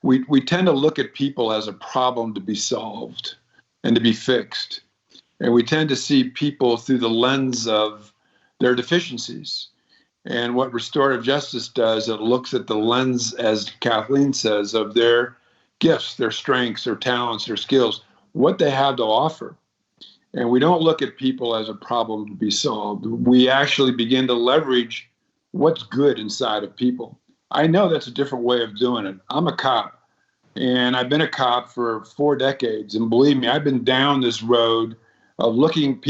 we tend to look at people as a problem to be solved and to be fixed. And we tend to see people through the lens of their deficiencies. And what restorative justice does, it looks at the lens, as Kathleen says, of their gifts, their strengths, their talents, their skills, what they have to offer. And we don't look at people as a problem to be solved. We actually begin to leverage what's good inside of people. I know that's a different way of doing it. I'm a cop, and I've been a cop for 4 decades. And believe me, I've been down this road of looking at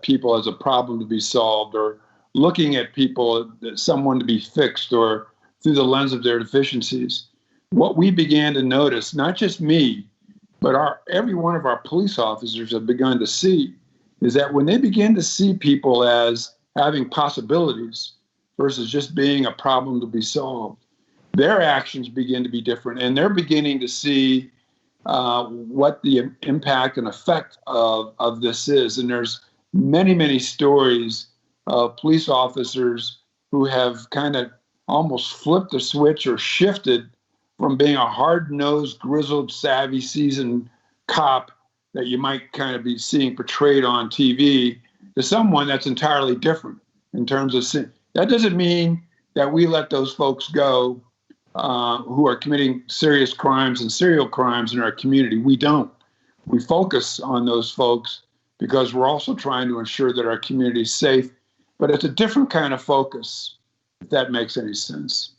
people as a problem to be solved, or looking at people as someone to be fixed, or through the lens of their deficiencies. What we began to notice, not just me, but every one of our police officers have begun to see, is that when they begin to see people as having possibilities versus just being a problem to be solved, their actions begin to be different, and they're beginning to see what the impact and effect of this is. And there's many, many stories of police officers who have kind of almost flipped the switch or shifted from being a hard-nosed, grizzled, savvy, seasoned cop that you might kind of be seeing portrayed on TV to someone that's entirely different in terms of sin. That doesn't mean that we let those folks go who are committing serious crimes and serial crimes in our community. We don't. We focus on those folks because we're also trying to ensure that our community is safe. But it's a different kind of focus, if that makes any sense.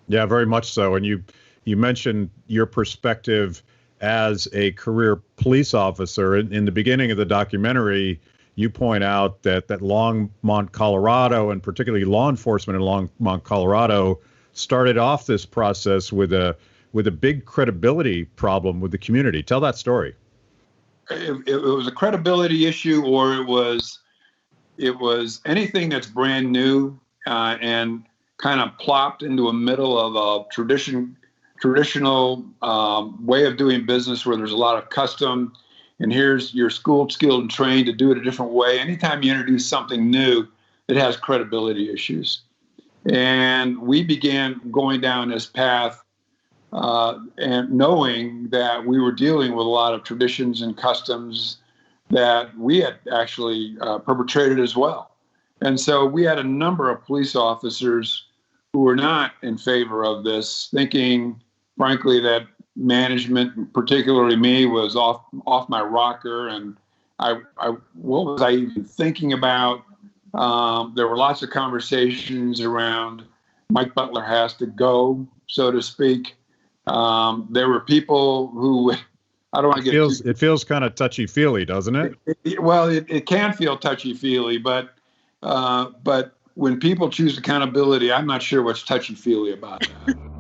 Yeah, very much so. And you mentioned your perspective as a career police officer. In the beginning of the documentary, you point out that Longmont, Colorado, and particularly law enforcement in Longmont, Colorado, started off this process with a big credibility problem with the community. Tell that story. It was a credibility issue, or it was anything that's brand new and kind of plopped into a middle of a traditional way of doing business where there's a lot of custom, and here's your schooled, skilled, and trained to do it a different way. Anytime you introduce something new, it has credibility issues. And we began going down this path and knowing that we were dealing with a lot of traditions and customs that we had actually perpetrated as well. And so we had a number of police officers who were not in favor of this, thinking, frankly, that management, particularly me, was off my rocker. And what was I even thinking about? There were lots of conversations around Mike Butler has to go, so to speak. There were people who, I don't want to get it feels kind of touchy-feely, doesn't it? It can feel touchy-feely, but when people choose accountability, I'm not sure what's touchy-feely about that.